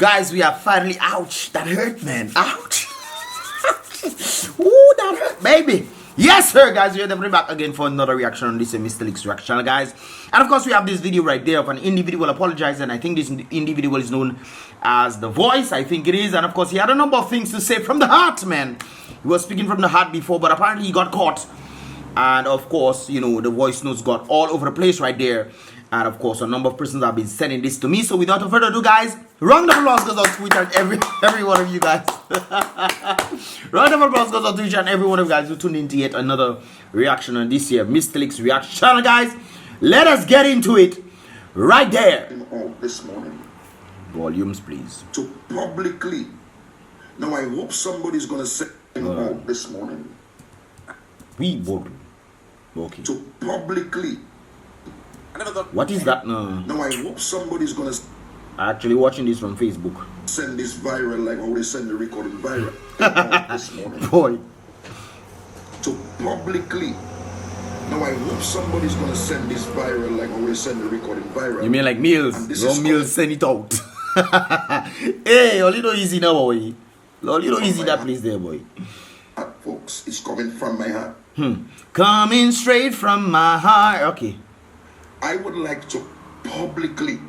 Guys, we are finally, ouch, that hurt, man, ouch. Ooh, that hurt, baby. Yes, sir, guys, we are definitely back again for another reaction on this Mystelics reaction channel, guys. And of course, we have this video right there of an individual apologizing. I think this individual is known as The Voice, I think it is. And of course, he had a number of things to say from the heart, man. He was speaking from the heart before, but apparently he got caught. And of course, you know, the voice notes got all over the place right there. And of course, a number of persons have been sending this to me. So without further ado, guys, round of applause goes on Twitter and every one of you guys. Round of applause goes on Twitter and every one of you guys who tuned into yet another reaction on this year Mystelics reaction channel, guys. Let us get into it right there. This morning, volumes, please. To publicly. Now I hope somebody's gonna say this morning. We vote. Okay. To publicly. What is that? No. Now I hope somebody's gonna actually watching this from Facebook. Send this viral like how they send the recording viral this morning. Boy. To publicly. Now I hope somebody's gonna send this viral like how they send the recording viral. You mean like Mills? No, Mills send it out. Hey, a little easy now, boy. A little easy that place there, boy. Folks, it's coming from my heart. Coming straight from my heart. Okay. I would like to publicly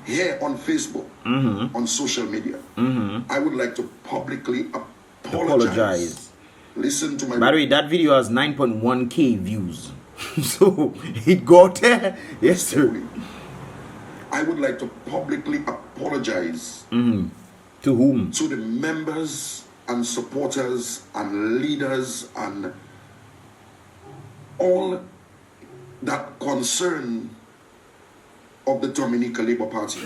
here on Facebook, on social media, I would like to publicly apologize. Listen to my... By the way, that video has 9.1k views. So, it got there. Yes, sir. I would like to publicly apologize. To whom? To the members and supporters and leaders and all that concern of the Dominica Labour Party,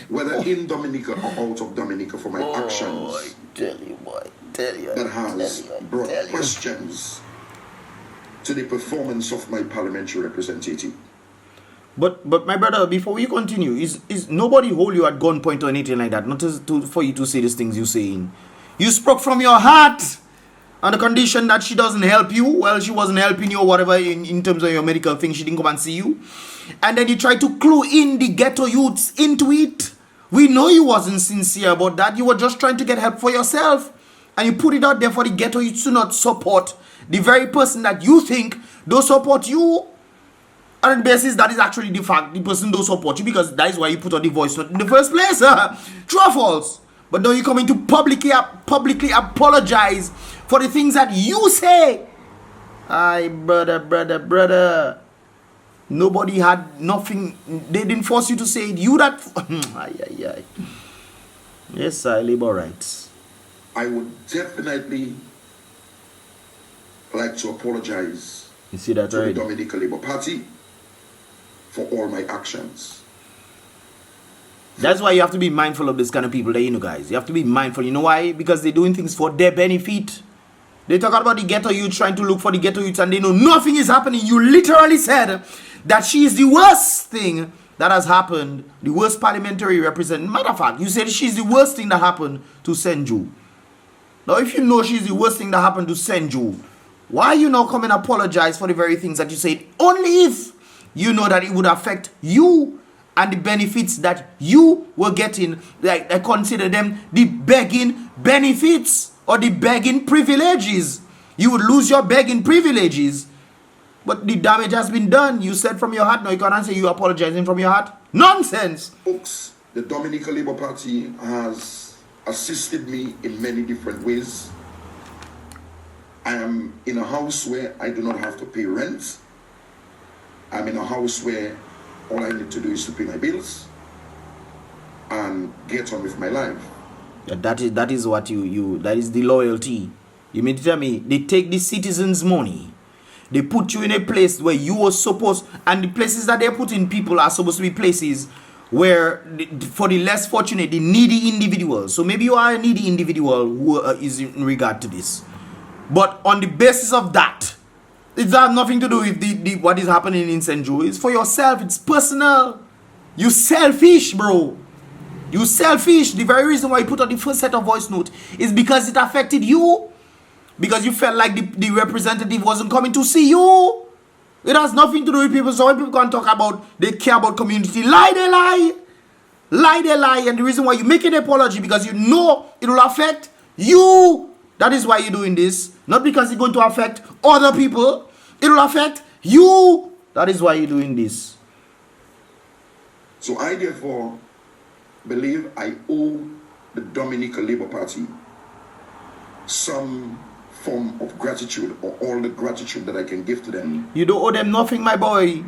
whether in Dominica or out of Dominica, for my actions that has brought questions to the performance of my parliamentary representative. But my brother, before you continue, is nobody hold you at gunpoint or anything like that? Not for you to say these things you're saying. You spoke from your heart. On the condition that she doesn't help you, well, she wasn't helping you or whatever in terms of your medical thing, she didn't come and see you. And then you try to clue in the ghetto youths into it. We know you wasn't sincere about that. You were just trying to get help for yourself. And you put it out there for the ghetto youths to not support the very person that you think don't support you. On the basis that is actually the fact, the person don't support you because that is why you put on the voice note in the first place. True or false? But now you're coming to publicly apologize for the things that you say. Aye, brother. Nobody had nothing. They didn't force you to say it. You that... Aye. Yes, sir, labor rights. I would definitely like to apologize you see that to already? the Dominica Labour Party for all my actions. That's why you have to be mindful of this kind of people there, you know, guys. You have to be mindful. You know why? Because they're doing things for their benefit. They talk about the ghetto youth, trying to look for the ghetto youth, and they know nothing is happening. You literally said that she is the worst thing that has happened. The worst parliamentary representative. Matter of fact, you said she's the worst thing that happened to Senju. Now, if you know she's the worst thing that happened to Senju, why are you not coming and apologize for the very things that you said? Only if you know that it would affect you and the benefits that you were getting, like I consider them the begging benefits or the begging privileges. You would lose your begging privileges. But the damage has been done. You said from your heart. Now you can't say you apologizing from your heart. Nonsense. Folks, the Dominica Labour Party has assisted me in many different ways. I am in a house where I do not have to pay rent. I'm in a house where all I need to do is to pay my bills and get on with my life. Yeah, that is what that is the loyalty. You mean to tell me they take the citizens' money, they put you in a place where you were supposed, and the places that they're putting people are supposed to be places where for the less fortunate, the needy individuals. So maybe you are a needy individual who is in regard to this, but on the basis of that, it has nothing to do with what is happening in St. Joe. It's for yourself. It's personal. You selfish, bro. You selfish. The very reason why you put on the first set of voice note is because it affected you. Because you felt like the representative wasn't coming to see you. It has nothing to do with people. So when people can talk about they care about community, lie, they lie. Lie, they lie. And the reason why you make an apology because you know it will affect you. That is why you're doing this. Not because it's going to affect other people. It will affect you. That is why you're doing this. So I therefore believe I owe the Dominica Labour Party some form of gratitude, or all the gratitude that I can give to them. You don't owe them nothing, my boy.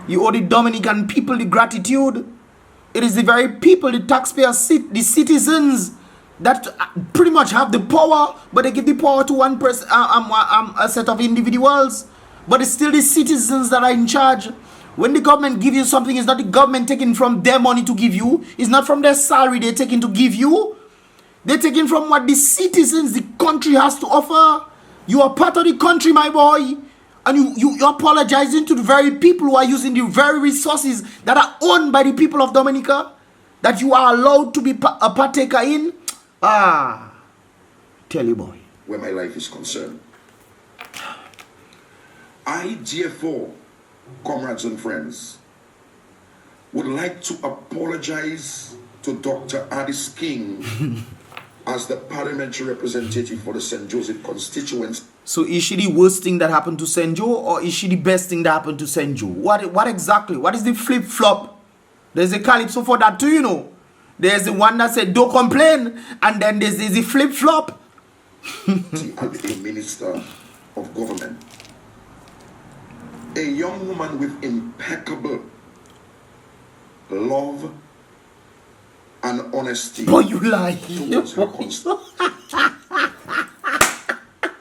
You owe the Dominican people the gratitude. It is the very people, the taxpayers, the citizens that pretty much have the power, but they give the power to one person, a set of individuals. But it's still the citizens that are in charge. When the government gives you something, it's not the government taking from their money to give you. It's not from their salary they're taking to give you. They're taking from what the citizens, the country has to offer. You are part of the country, my boy. And you're apologizing to the very people who are using the very resources that are owned by the people of Dominica, that you are allowed to be a partaker in. Tell you, boy. Where my life is concerned. I, therefore, comrades and friends, would like to apologize to Dr. ADIS King as the parliamentary representative for the St. Joseph constituency. So is she the worst thing that happened to St. Joe, or is she the best thing that happened to St. Joe? What exactly? What is the flip-flop? There's a calypso for that too, you know. There's the one that said, don't complain, and then there's the flip-flop. A minister of government. A young woman with impeccable love and honesty. Boy, you lie. Towards her Boy,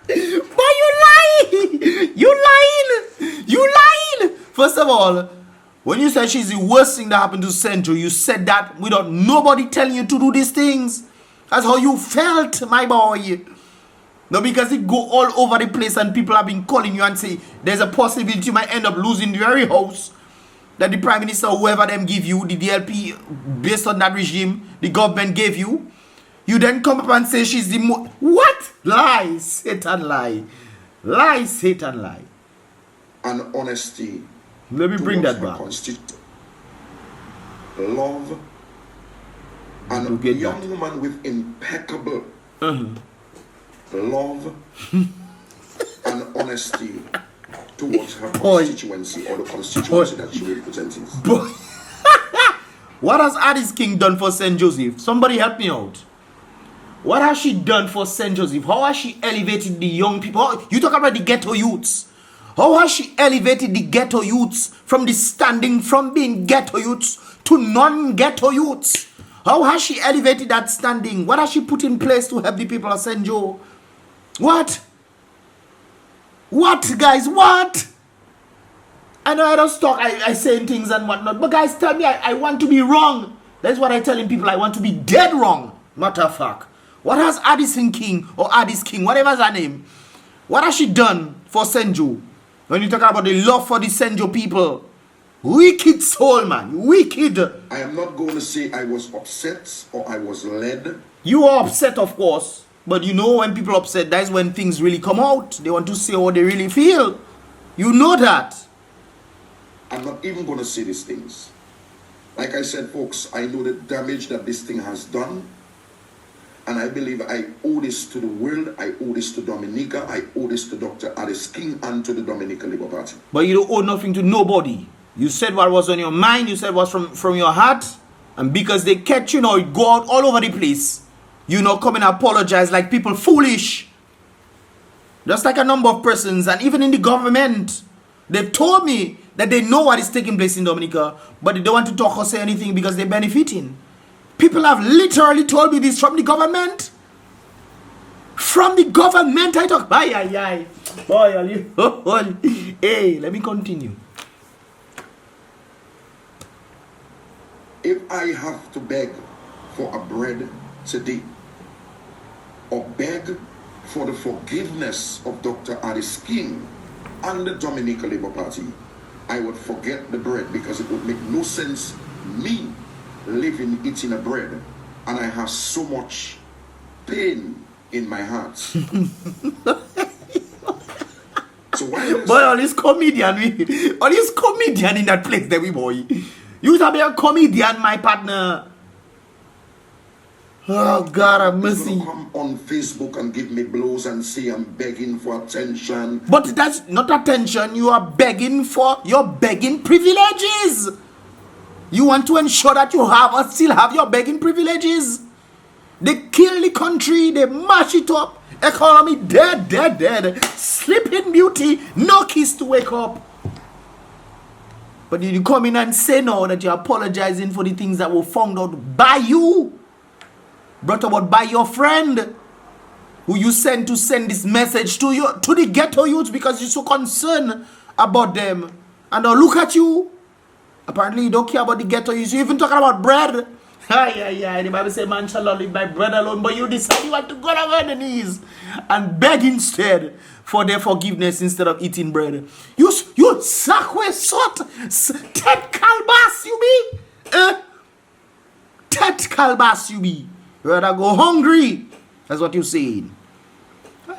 you lying. You lying. First of all, when you said she's the worst thing that happened to Central, you said that without nobody telling you to do these things. That's how you felt, my boy. No, because it go all over the place and people have been calling you and say there's a possibility you might end up losing the very house that the Prime Minister, whoever them give you, the DLP, based on that regime, the government gave you. You then come up and say she's the what? Lie, Satan, lie. Lie, Satan, lie. And honesty. Let me bring that back. Love. And a young woman with impeccable love and honesty towards her constituency, or the constituency that she represents. What has ADIS King done for St. Joseph? Somebody help me out. What has she done for St. Joseph? How has she elevated the young people? You talk about the ghetto youths. How has she elevated the ghetto youths from being ghetto youths to non-ghetto youths? How has she elevated that standing? What has she put in place to help the people of St. Joe? What? What, guys? What? I know I don't talk, I say things and whatnot, but guys, tell me I want to be wrong. That's what I telling people. I want to be dead wrong. Matter of fact. What has ADIS King, or ADIS King, whatever's her name, what has she done for St. Joe? When you talk about the love for the St. Joe people, wicked soul, man, wicked. I am not going to say I was upset or I was led. You are upset, of course, but you know when people are upset, that's when things really come out. They want to say what they really feel. You know that. I'm not even going to say these things. Like I said, folks, I know the damage that this thing has done. And I believe I owe this to the world. I owe this to Dominica. I owe this to Dr. ADIS King and to the Dominica Labour Party. But you don't owe nothing to nobody. You said what was on your mind. You said what was from your heart. And because they catch you now, it go out all over the place. You know, come and apologize like people foolish. Just like a number of persons, and even in the government, they've told me that they know what is taking place in Dominica, but they don't want to talk or say anything because they're benefiting. People have literally told me this from the government. From the government, I talk. Boy, hey, let me continue. If I have to beg for a bread today, or beg for the forgiveness of Dr. ADIS King and the Dominica Labour Party, I would forget the bread, because it would make no sense me living, eating a bread, and I have so much pain in my heart. So why Boy, all this comedian in that place there, we boy. You to be a comedian, my partner. Oh God, have mercy. Come on Facebook and give me blows and say I'm begging for attention. But that's not attention. You're begging privileges. You want to ensure that you still have your begging privileges. They kill the country, they mash it up. Economy dead. Sleeping Beauty, no kiss to wake up. But you come in and say now that you're apologizing for the things that were found out by you. Brought about by your friend. Who you send this message to the ghetto youth because you're so concerned about them. And now look at you. Apparently you don't care about the ghetto youth. You're even talking about bread. The Bible says man shall not live by bread alone, but you decide you want to go down on the knees and beg instead for their forgiveness instead of eating bread. You sakwe sort tet kalbas you be. Tet kalbas you be. You rather go hungry. That's what you're saying.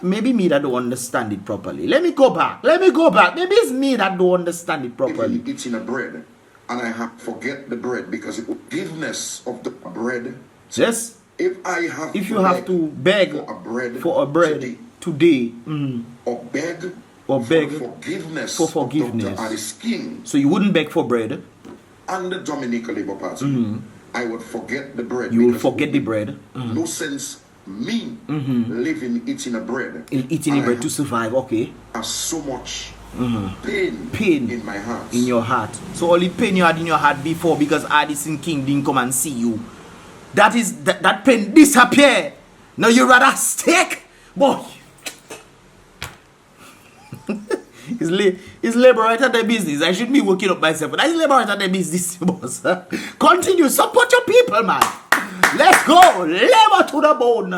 Maybe me that don't understand it properly. Let me go back. Maybe it's me that don't understand it properly. If eating a bread and I have to forget the bread because the forgiveness of the bread. Yes. If you have to beg for a bread today, or beg for forgiveness of Dr. ADIS King, so you wouldn't beg for bread. And the Dominica Labour Party, I would forget the bread. You will forget the bread. No sense me living eating a bread. Eating a bread to survive, okay. Has so much pain in my heart. In your heart. So all the pain you had in your heart before because ADIS King didn't come and see you. That pain disappear. Now you rather steak, boy. It's LABOURITE'S the business. I shouldn't be working up myself, but that's LABOURITE'S the business, boss. Continue, support your people, man. Let's go, labor to the bone.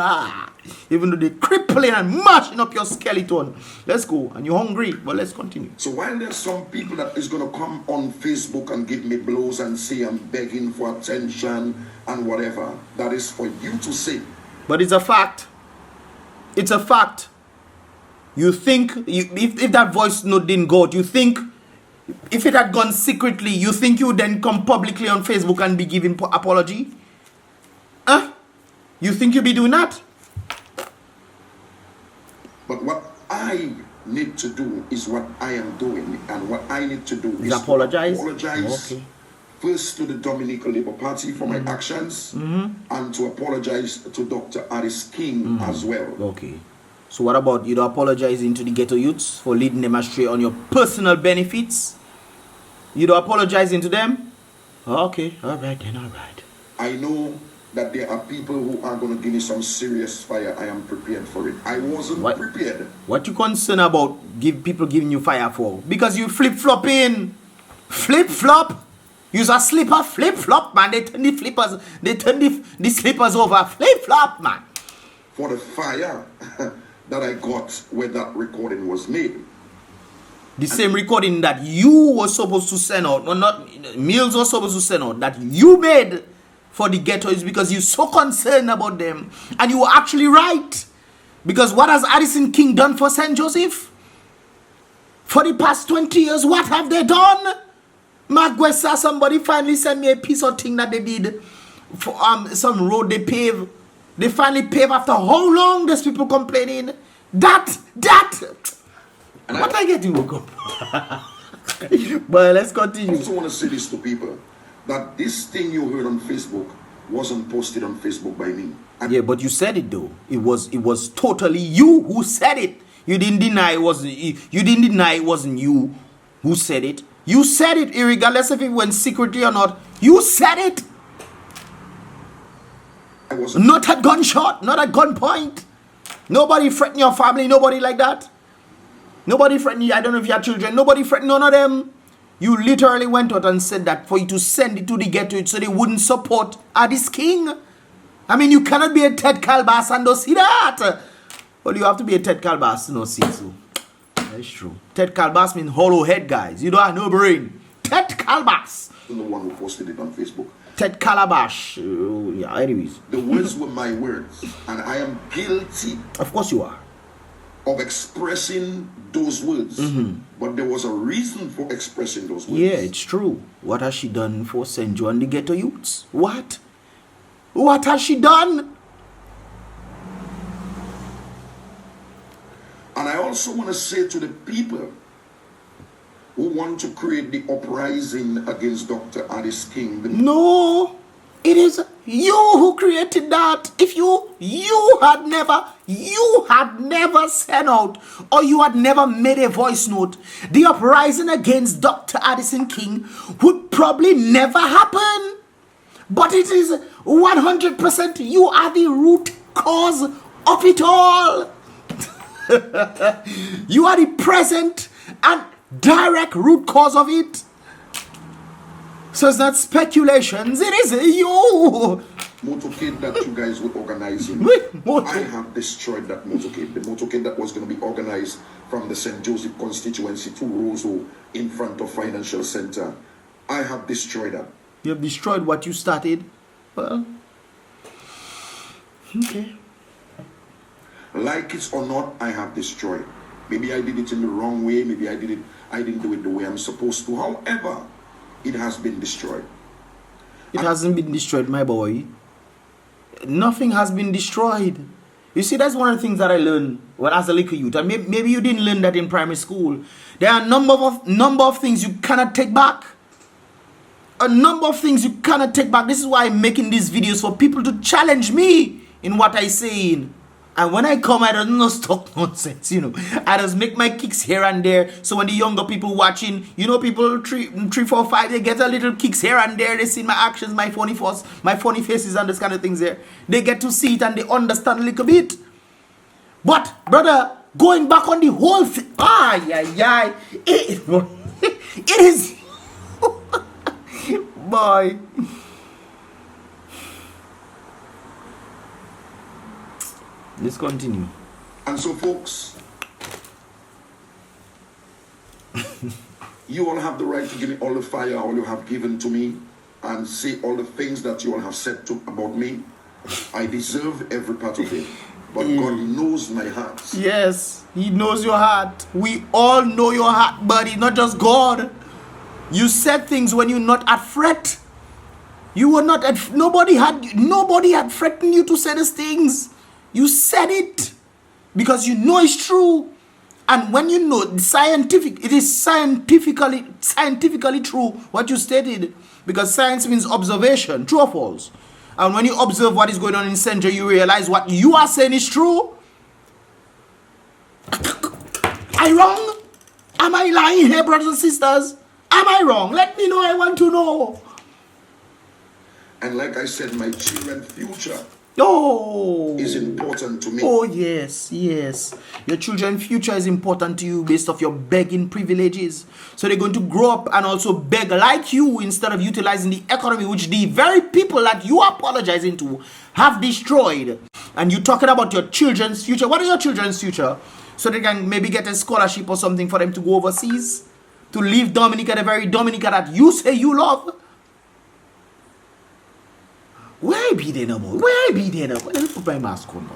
Even though they're crippling and mashing up your skeleton. Let's go, and you're hungry, but let's continue. So while there's some people that is going to come on Facebook and give me blows and say I'm begging for attention and whatever, that is for you to say. But it's a fact. It's a fact. You think, if that voice note didn't go out, you think, if it had gone secretly, you think you would then come publicly on Facebook and be giving apology? Huh? You think you'll be doing that? But what I need to do is what I am doing, and what I need to do is apologize. Okay. First to the Dominica Labour Party for my actions, and to apologize to Dr. ADIS King as well. Okay. So what about you apologizing to the ghetto youths for leading them astray on your personal benefits? You apologizing to them? Okay, all right then, all right. I know that there are people who are going to give me some serious fire. I am prepared for it. I wasn't prepared. What you concerned about people giving you fire for? Because you flip-flopping. Flip-flop. You're a slipper flip-flop, man. They turn the flippers, the slippers over. Flip-flop, man. For the fire that I got when that recording was made. The same recording that you were supposed to send out, Mills was supposed to send out, that you made for the ghetto is because you're so concerned about them. And you were actually right. Because what has ADIS King done for St. Joseph? For the past 20 years, what have they done? Mark Wessa, somebody finally sent me a piece of thing that they did for some road they pave. They finally pave after how long? There's people complaining. What I get you woke up. But let's continue. I also want to say this to people, that this thing you heard on Facebook wasn't posted on Facebook by me. Yeah, but you said it though. It was totally you who said it. You didn't deny it wasn't you who said it. You said it, regardless if it went secretly or not. You said it. Not at gunshot, not at gunpoint. Nobody threatened your family, nobody like that. Nobody threatened you. I don't know if you have children. Nobody threatened none of them. You literally went out and said that for you to send it to the ghetto so they wouldn't support ADIS King. I mean, you cannot be a Ted Kalbas and don't see that. Well, you have to be a Ted Kalbas to not see so. That's true. Ted Kalbas means hollow head, guys. You don't have no brain. Ted Kalbas. I'm the one who posted it on Facebook. Ted Calabash. Yeah, anyways. The words were my words, and I am guilty. Of course you are. of expressing those words. But there was a reason for expressing those words. Yeah, it's true. What has she done for St. John the Ghetto Youths? What? What has she done? And I also want to say to the people who want to create the uprising against Dr. ADIS King. No, it is you who created that. If you had never sent out, or you had never made a voice note, the uprising against Dr. Addison King would probably never happen. But it is 100% you are the root cause of it all. You are the present and direct root cause of it. So it's not speculations, it is you. Motorcade that you guys were organizing, I have destroyed that motorcade. The motorcade that was going to be organized from the St. Joseph constituency to Roseau in front of Financial Center. I have destroyed that. You have destroyed what you started. Well, okay. Like it or not, I have destroyed. Maybe I did it in the wrong way. Maybe I didn't do it the way I'm supposed to. However, it has been destroyed. It hasn't been destroyed, my boy. Nothing has been destroyed. You see, that's one of the things that I learned when as a little youth. And maybe you didn't learn that in primary school. There are a number of things you cannot take back. A number of things you cannot take back. This is why I'm making these videos, for people to challenge me in what I say. And when I come, I don't know talk nonsense, you know. I just make my kicks here and there. So when the younger people watching, you know, people 3, 4, 5, they get a little kicks here and there. They see my actions, my funny faces and this kind of things there. They get to see it and they understand a little bit. But, brother, going back on the whole thing, it is, boy. Let's continue. And so, folks, you all have the right to give me all the fire all you have given to me and say all the things that you all have said about me. I deserve every part of it. But God knows my heart. Yes, He knows your heart. We all know your heart, buddy, not just God. You said things when you're not at fret. You were not at, nobody had threatened you to say these things. You said it because you know it's true. And when you know it is scientifically true what you stated, because science means observation, true or false. And when you observe what is going on in Central, you realize what you are saying is true. Am I wrong? Am I lying here, brothers and sisters? Am I wrong? Let me know. I want to know. And like I said, my children's future is important to me. Oh, yes, yes. Your children's future is important to you based off your begging privileges. So they're going to grow up and also beg like you instead of utilizing the economy, which the very people that you are apologizing to have destroyed. And you're talking about your children's future. What is your children's future? So they can maybe get a scholarship or something for them to go overseas, to leave Dominica, the very Dominica that you say you love. Where be there no boy? Where be there no boy? Let me put my mask on, boy.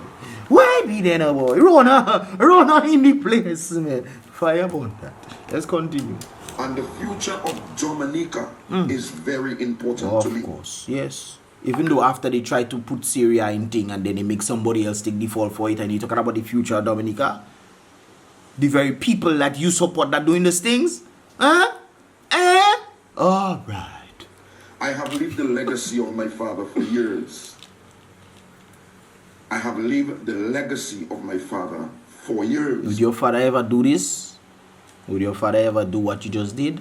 Where be there no boy? Rona in the place, man. Fire upon that. Let's continue. And the future of Dominica is very important to me. Of course, yes. Even though after they try to put Syria in thing and then they make somebody else take the fall for it, and you're talking about the future of Dominica, the very people that you support that doing these things, all right. I have lived the legacy of my father for years. I have lived the legacy of my father for years. Would your father ever do this? Would your father ever do what you just did?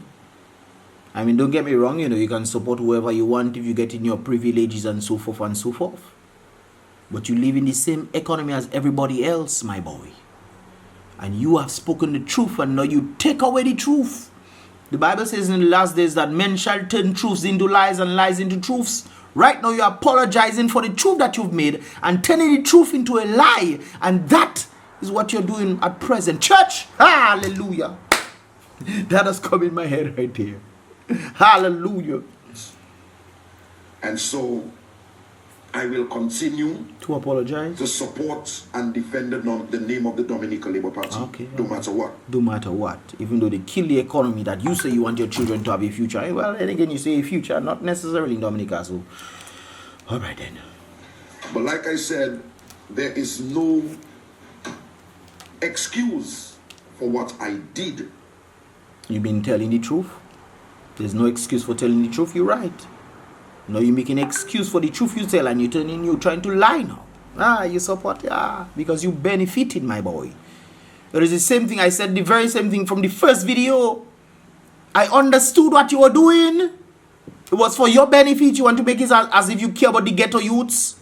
I mean, don't get me wrong, you know, you can support whoever you want if you get in your privileges and so forth and so forth. But you live in the same economy as everybody else, my boy. And you have spoken the truth, and now you take away the truth. The Bible says in the last days that men shall turn truths into lies and lies into truths. Right now you're apologizing for the truth that you've made and turning the truth into a lie. And that is what you're doing at present. Church, hallelujah. That has come in my head right here. Hallelujah. And so I will continue to apologize, to support and defend the name of the Dominica Labour Party, okay, no matter what. No matter what, even though they kill the economy that you say you want your children to have a future. Well, then again, you say a future, not necessarily in Dominica. So, all right then. But like I said, there is no excuse for what I did. You've been telling the truth. There's no excuse for telling the truth. You're right. Now you make an excuse for the truth you tell, and you're trying to lie now. You support, because you benefited, my boy. It is the same thing I said, the very same thing from the first video. I understood what you were doing. It was for your benefit. You want to make it as if you care about the ghetto youths.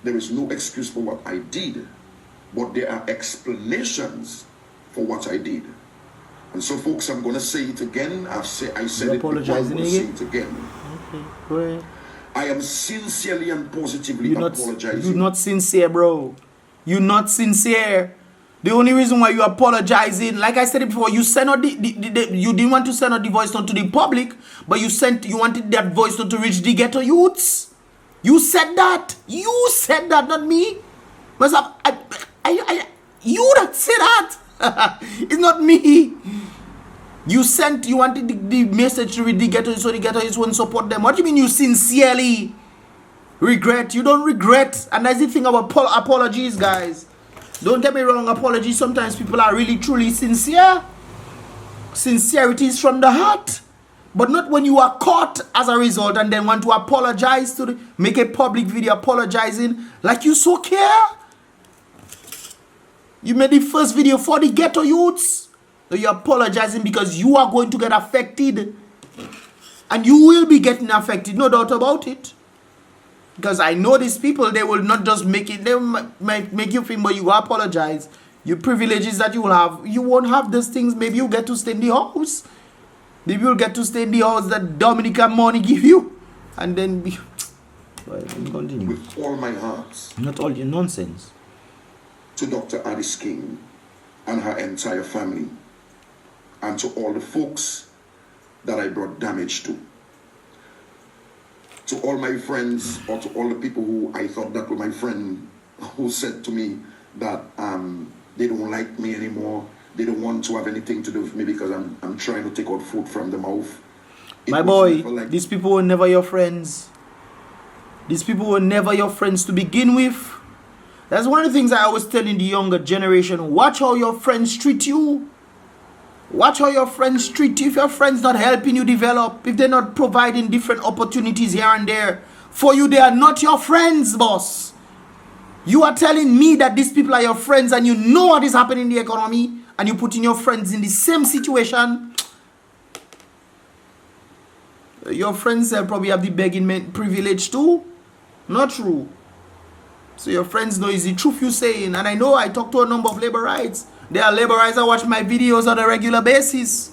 There is no excuse for what I did, but there are explanations for what I did. And so, folks, I'm going to say it again. I said it before, I'm going to say it again. Okay, go ahead. I am sincerely and positively apologizing. You're not sincere, bro. You're not sincere. The only reason why you're apologizing, like I said it before, you sent out you didn't want to send out the voice note to the public, but you wanted that voice note to reach the ghetto youths. You said that. You said that, not me. You that said that. It's not me. You wanted the message to reach the ghetto, so the ghetto youths won't support them. What do you mean you sincerely regret? You don't regret. And that's the thing about apologies, guys. Don't get me wrong, apologies, sometimes people are really truly sincere. Sincerity is from the heart. But not when you are caught as a result and then want to apologize make a public video apologizing like you so care. You made the first video for the ghetto youths. So you're apologizing because you are going to get affected. And you will be getting affected, no doubt about it. Because I know these people, they will not just make it, they might make you think, but you apologize. Your privileges that you will have, you won't have these things. Maybe you get to stay in the house. Maybe you'll get to stay in the house that Dominica money give you. And then continue. With all my heart. Not all your nonsense. To Dr. ADIS King and her entire family. And to all the folks that I brought damage to. To all my friends, or to all the people who I thought that were my friend, who said to me that they don't like me anymore. They don't want to have anything to do with me because I'm trying to take out food from the mouth. My boy, these people were never your friends. These people were never your friends to begin with. That's one of the things I always tell in the younger generation. Watch how your friends treat you. Watch how your friends treat you. If your friends not helping you develop, if they're not providing different opportunities here and there, for you, they are not your friends, boss. You are telling me that these people are your friends and you know what is happening in the economy and you're putting your friends in the same situation. Your friends probably have the begging privilege too. Not true. So your friends know it's the truth you're saying. And I know I talk to a number of laborites. There are laborites that watch my videos on a regular basis.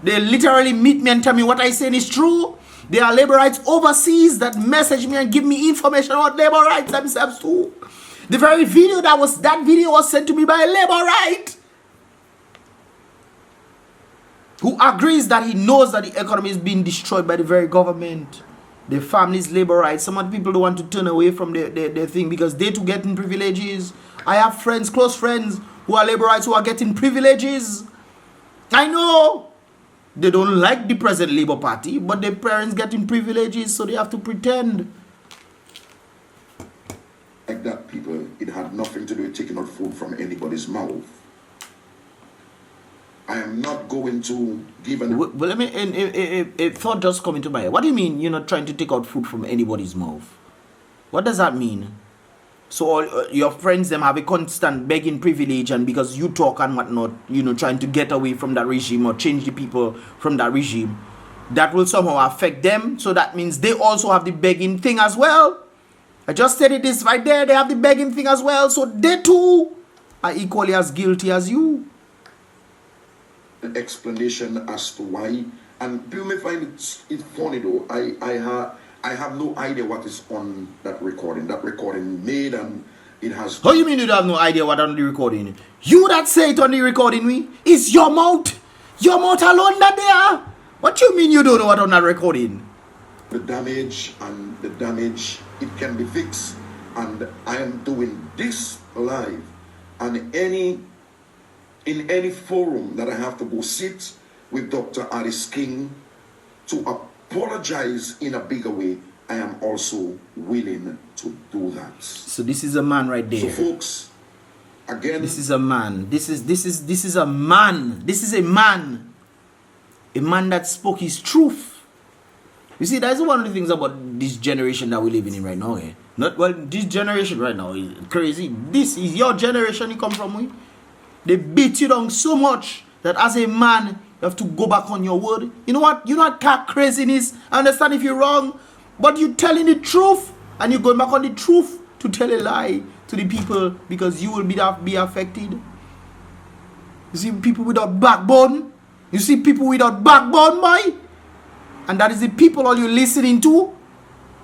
They literally meet me and tell me what I say is true. There are laborites overseas that message me and give me information about laborites themselves too. The very video that video was sent to me by a laborite who agrees that he knows that the economy is being destroyed by the very government. The families, laborites. Some of the people don't want to turn away from their thing because they too getting privileges. I have friends, close friends, who are laborites who are getting privileges. I know they don't like the present Labour Party, but their parents getting privileges, so they have to pretend. Like that, people, it had nothing to do with taking out food from anybody's mouth. I am not going to give an... Well, I mean, a thought just come into my head. What do you mean you're not trying to take out food from anybody's mouth? What does that mean? So all your friends, them have a constant begging privilege, and because you talk and whatnot, trying to get away from that regime or change the people from that regime, that will somehow affect them. So that means they also have the begging thing as well. I just stated this right there. They have the begging thing as well. So they too are equally as guilty as you. An explanation as to why, and people may find it funny though. I have no idea what is on that recording. That recording made, and it has... How you mean you don't have no idea what on the recording? You that say it on the recording, me? It's your mouth. Your mouth alone that there. What you mean you don't know what on that recording? the damage, and the damage, it can be fixed. And I am doing this live, and in any forum that I have to go sit with Dr. ADIS King to apologize in a bigger way, I am also willing to do that. So this is a man right there. So folks, again, this is a man. This is a man. This is a man. A man that spoke his truth. You see, that's one of the things about this generation that we're living in right now. Eh? This generation right now is crazy. This is your generation you come from. We. They beat you down so much that as a man, you have to go back on your word. You know what? You're not that craziness. I understand if you're wrong, but you're telling the truth, and you're going back on the truth to tell a lie to the people because you will be affected. You see people without backbone. You see people without backbone, boy. And that is the people all you're listening to.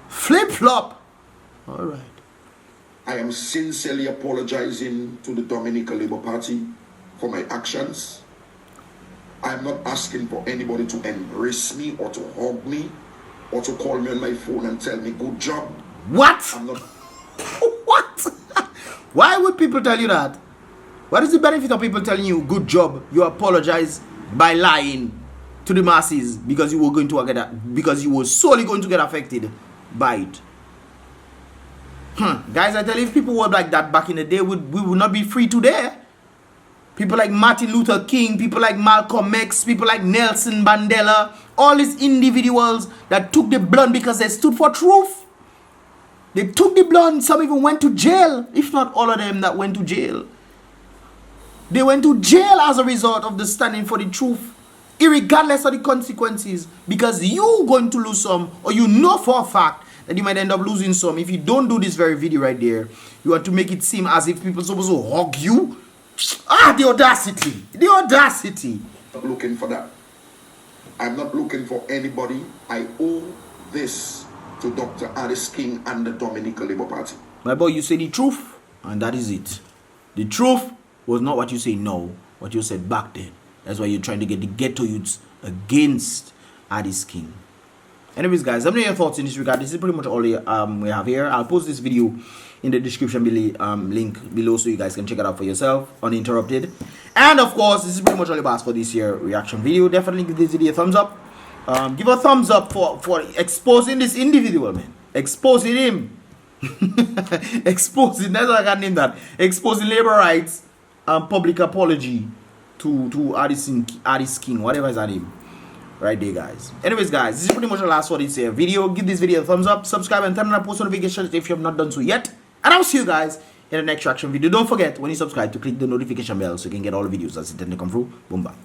Flip-flop. All right. I am sincerely apologizing to the Dominica Labour Party for my actions. I am not asking for anybody to embrace me or to hug me or to call me on my phone and tell me good job. What? I'm not. What? Why would people tell you that? What is the benefit of people telling you good job? You apologize by lying to the masses because you were going to get because you were solely going to get affected by it. Guys, I tell you, if people were like that back in the day, we would not be free today. People like Martin Luther King, people like Malcolm X, people like Nelson Mandela, all these individuals that took the blood because they stood for truth. They took the blood, some even went to jail, if not all of them that went to jail. They went to jail as a result of the standing for the truth, irregardless of the consequences, because you're going to lose some, or you know for a fact that you might end up losing some. If you don't do this very video right there, you want to make it seem as if people are supposed to hug you. The audacity. The audacity. I'm not looking for that. I'm not looking for anybody. I owe this to Dr. ADIS King and the Dominica Labour Party. My boy, you say the truth, and that is it. The truth was not what you say now, what you said back then. That's why you're trying to get the ghetto youths against ADIS King. Anyways, guys, let me know your thoughts in this regard. This is pretty much all we have here. I'll post this video in the description link below so you guys can check it out for yourself uninterrupted. And of course, this is pretty much all about for this year reaction video. Definitely give this video a thumbs up. Give a thumbs up for exposing this individual, man. Exposing him. Exposing, that's what I can name that. Exposing labor rights and public apology to ADIS King, whatever is that name. Right there, guys. Anyways, guys, this is pretty much the last for this video. Give this video a thumbs up, subscribe, and turn on post notifications if you have not done so yet. And I'll see you guys in the next reaction video. Don't forget, when you subscribe, to click the notification bell so you can get all the videos as they tend to come through. Boom, bam.